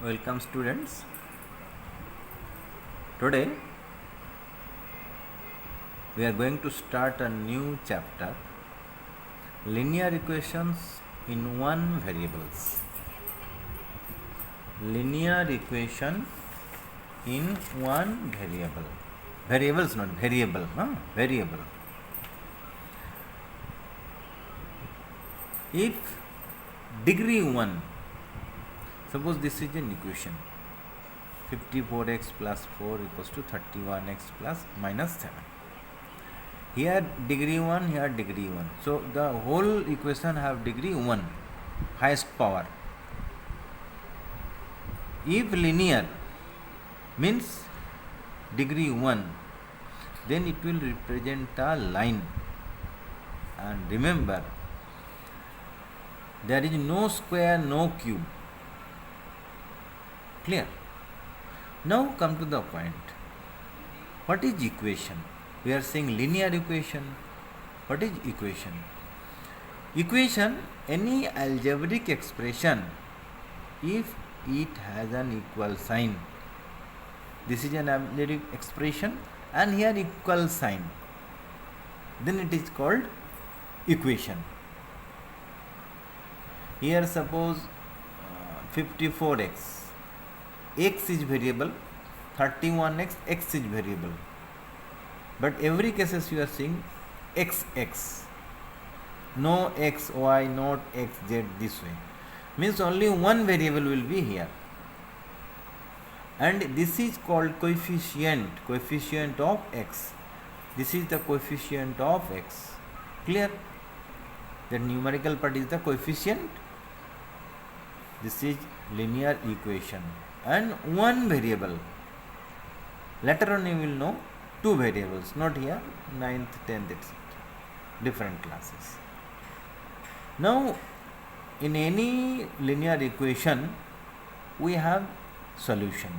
Welcome students. Today we are going to start a new chapter, linear equations in one variables. Linear equation in one variable. Variables, not variable, variable. If degree 1, suppose this is an equation, 54x plus 4 equals to 31x plus minus 7. Here degree 1, here degree 1. So the whole equation have degree 1, highest power. If linear means degree 1, then it will represent a line. And remember, there is no square, no cube. Clear? Now come to the point. What is equation? We are saying linear equation. What is equation? Equation, any algebraic expression if it has an equal sign. This is an algebraic expression and here equal sign. Then it is called equation. Here suppose 54x. X is variable, 31x, x is variable. But every cases you are seeing xx. No x, y, not x, z this way. Means only one variable will be here. And this is called coefficient of x. This is the coefficient of x. Clear? The numerical part is the coefficient. This is linear equation. And one variable. Later on you will know two variables, not here, 9th, 10th, etc. Different classes. Now, in any linear equation, we have solution.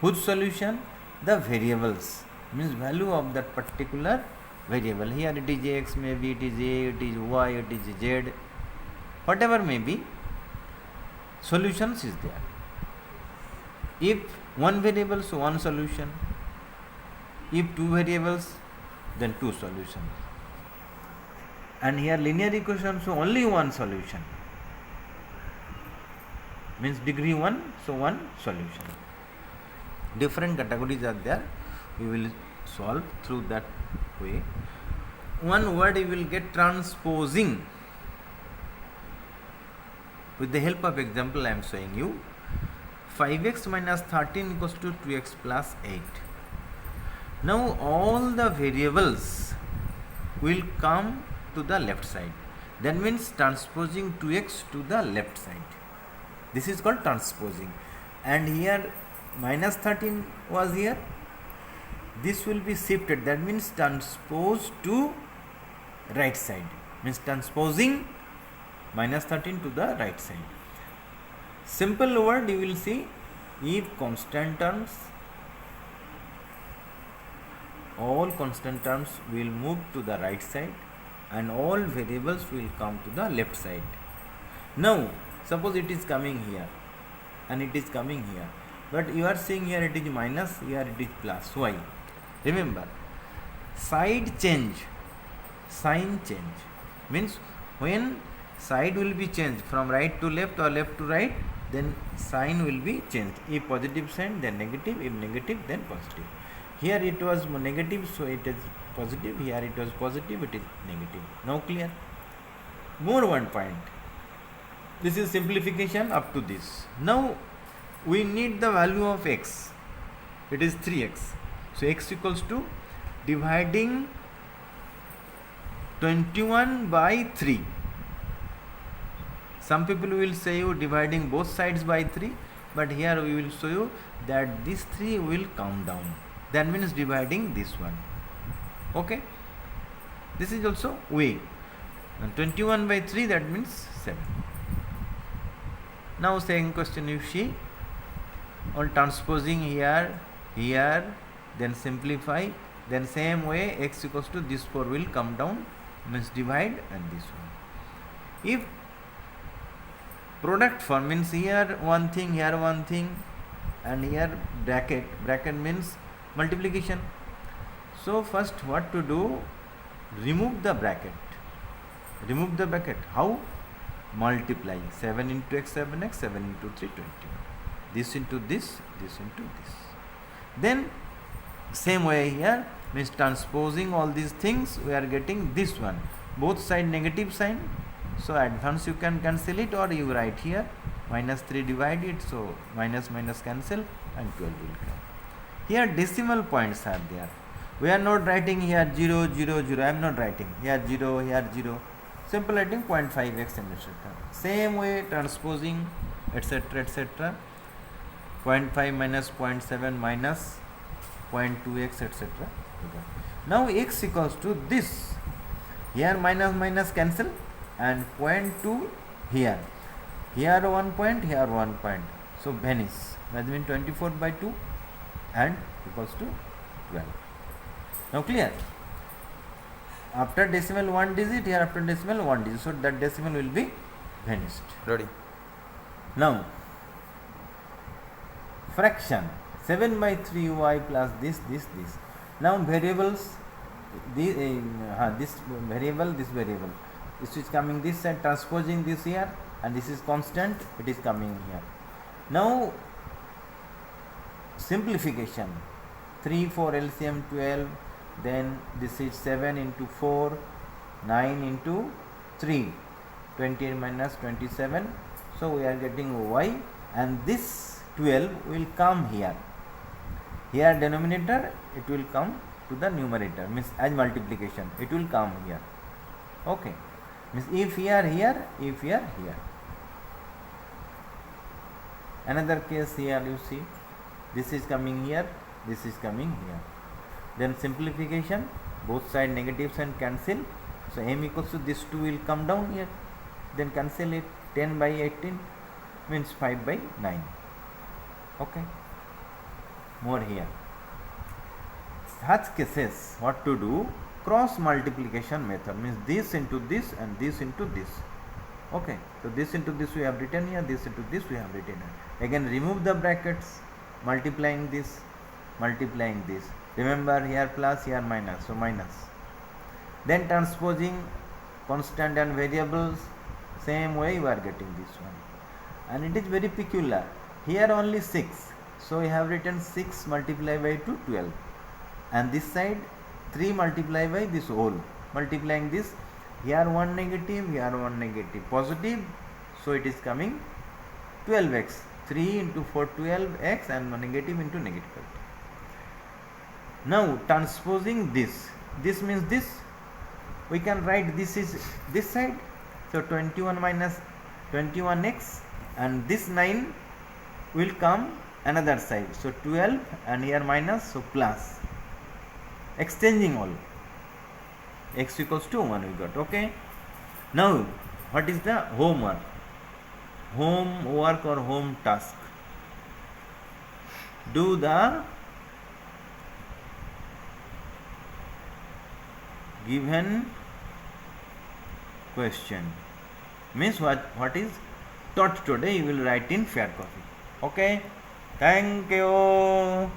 Whose solution? The variables, means value of that particular variable. Here it is x, maybe it is a, it is y, it is z, whatever may be, solutions is there. If one variable, so one solution. If two variables, then two solutions. And here linear equation, so only one solution. Means degree 1, so one solution. Different categories are there. We will solve through that way. One word you will get transposing. With the help of example I am showing you. 5x minus 13 equals to 2x plus 8. Now all the variables will come to the left side. That means transposing 2x to the left side. This is called transposing. And here minus 13 was here. This will be shifted. That means transpose to right side. Means transposing minus 13 to the right side. Simple word you will see, if constant terms, all constant terms will move to the right side and all variables will come to the left side. Now suppose it is coming here and it is coming here, but you are seeing here it is minus, here it is plus. Why? Remember, side change, sign change, means when side will be changed from right to left or left to right, then sign will be changed. If positive sign, then negative. If negative, then positive. Here it was negative, so it is positive. Here it was positive, it is negative. Now clear? More one point. This is simplification up to this. Now we need the value of x. It is 3x. So x equals to dividing 21 by 3. Some people will say you dividing both sides by 3, but here we will show you that this 3 will come down. That means dividing this one. Okay? This is also way. And 21 by 3, that means 7. Now second question you see, on transposing here, then simplify, then same way x equals to this 4 will come down, means divide, and this one. If product form means here one thing, here one thing, and here bracket means multiplication. So first what to do, remove the bracket. How? Multiply 7 into x 7x, 7 into 3 20, this into this into this. Then same way here, means transposing all these things, we are getting this one, both side negative sign. So at once you can cancel it, or you write here minus 3 divide it, so minus minus cancel and 12 will come. Here decimal points are there. We are not writing here 0 0 0. I am not writing here 0, here 0. Simple writing 0.5x and etc. Same way transposing etc etc. 0.5 minus 0.7 minus 0.2x etc. Now x equals to this. Here minus minus cancel and 0.2 here. Here 1 point, here 1 point. So vanish. That means 24 by 2 and equals to 12. Now clear? After decimal 1 digit, here after decimal 1 digit. So that decimal will be vanished. Ready. Now fraction 7 by 3y plus this. Now variables, this variable, this is coming this side, transposing this here, and this is constant, it is coming here. Now simplification, 3 4 LCM 12, then this is 7 into 4, 9 into 3, 28 minus 27. So we are getting y, and this 12 will come here. Here denominator, it will come to the numerator, means as multiplication it will come here. Okay, means if here, if here. Another case here, you see, this is coming here, this is coming here. Then simplification, both side negative sign cancel. So m equals to this 2 will come down here, then cancel it. 10 by 18 means 5 by 9. Okay, more here. Such cases, what to do? Cross multiplication method, means this into this and this into this. Okay, so this into this we have written here, this into this we have written here. Again remove the brackets, multiplying this. Remember here plus, here minus, so minus. Then transposing constant and variables, same way you are getting this one. And it is very peculiar. Here only 6, so we have written 6 multiplied by 2, 12. And this side 3 multiplied by this whole, multiplying this, here 1 negative, here 1 negative, positive, so it is coming 12x, 3 into 4 12x, and 1 negative into negative. Now transposing this means this, we can write this is this side, so 21 minus 21x, and this 9 will come another side, so 12, and here minus, so plus. Exchanging all, x equals to 1 we got. Okay, now what is the homework or home task? Do the given question, means what is taught today you will write in fair copy. Okay, thank you.